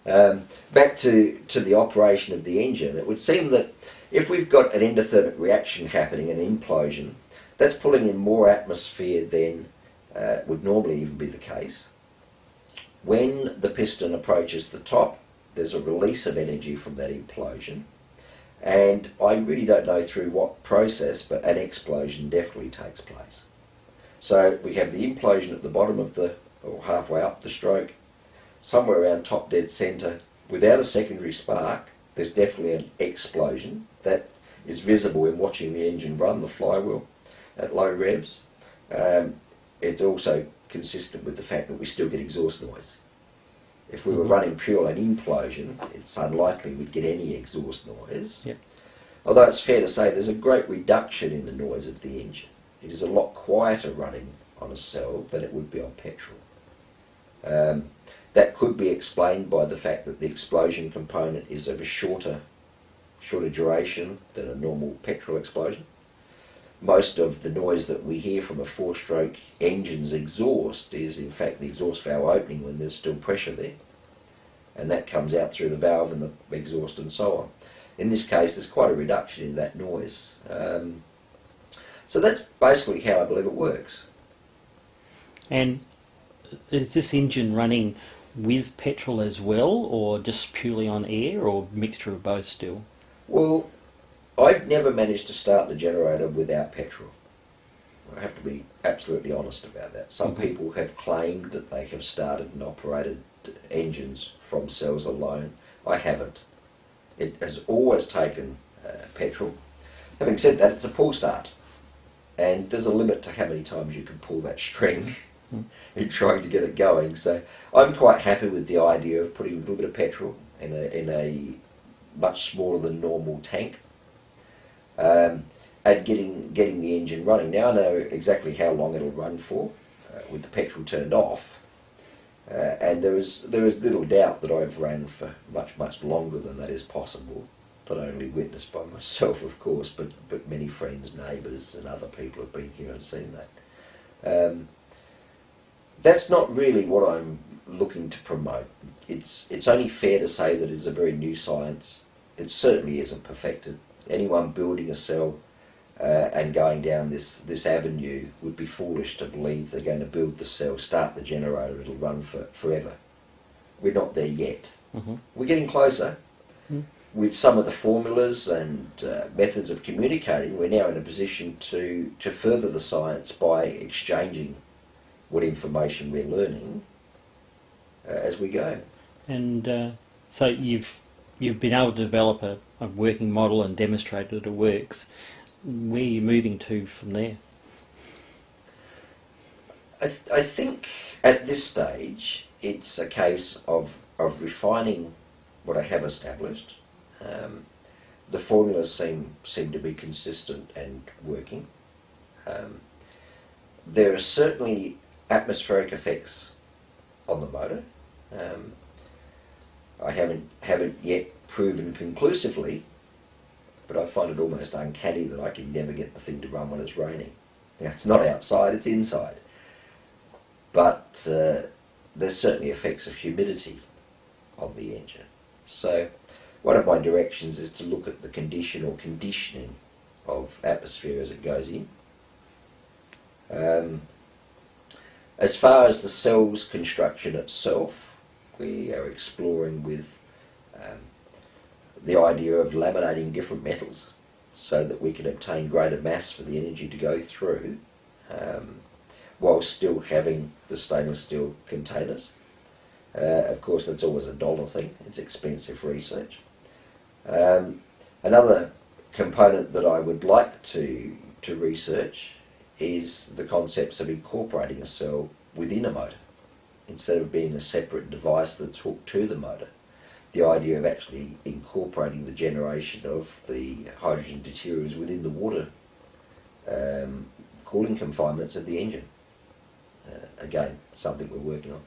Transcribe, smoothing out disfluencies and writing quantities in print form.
Back to the operation of the engine, it would seem that if we've got an endothermic reaction happening, an implosion, that's pulling in more atmosphere than would normally even be the case. When the piston approaches the top, there's a release of energy from that implosion, and I really don't know through what process, but an explosion definitely takes place. So we have the implosion at the bottom of the, or halfway up the stroke, somewhere around top dead centre, without a secondary spark. There's definitely an explosion that is visible in watching the engine run, the flywheel, at low revs. It's also consistent with the fact that we still get exhaust noise. If we were running purely an implosion, it's unlikely we'd get any exhaust noise. Yep. Although it's fair to say there's a great reduction in the noise of the engine. It is a lot quieter running on a cell than it would be on petrol. That could be explained by the fact that the explosion component is of a shorter duration than a normal petrol explosion. Most of the noise that we hear from a four-stroke engine's exhaust is in fact the exhaust valve opening when there's still pressure there, and that comes out through the valve and the exhaust and so on. In this case there's quite a reduction in that noise. So that's basically how I believe it works. And is this engine running with petrol as well, or just purely on air, or a mixture of both still? Well, I've never managed to start the generator without petrol. I have to be absolutely honest about that. Some people have claimed that they have started and operated engines from cells alone. I haven't. It has always taken petrol. Having said that, it's a pull start, and there's a limit to how many times you can pull that string in trying to get it going. So I'm quite happy with the idea of putting a little bit of petrol in a much smaller than normal tank, and getting the engine running. Now I know exactly how long it'll run for with the petrol turned off, and there is little doubt that I've ran for much longer than that is possible. Not only witnessed by myself, of course, but many friends, neighbours and other people have been here and seen that. That's not really what I'm looking to promote. It's only fair to say that it's a very new science. It certainly isn't perfected. Anyone building a cell and going down this avenue would be foolish to believe they're going to build the cell, start the generator, it'll run forever. We're not there yet. We're getting closer. With some of the formulas and methods of communicating, we're now in a position to further the science by exchanging what information we're learning as we go. And so you've been able to develop a working model and demonstrate that it works. Where are you moving to from there? I think at this stage it's a case of refining what I have established. The formulas seem to be consistent and working. There are certainly atmospheric effects on the motor. I haven't yet proven conclusively, but I find it almost uncanny that I can never get the thing to run when it's raining. Now, it's not outside, it's inside. But there's certainly effects of humidity on the engine. So one of my directions is to look at the condition or conditioning of atmosphere as it goes in. As far as the cell's construction itself, we are exploring with the idea of laminating different metals so that we can obtain greater mass for the energy to go through, while still having the stainless steel containers. Of course, that's always a dollar thing. It's expensive research. Another component that I would like to research is the concepts of incorporating a cell within a motor instead of being a separate device that's hooked to the motor. The idea of actually incorporating the generation of the hydrogen deuteriums within the water cooling confinements of the engine. Again, something we're working on.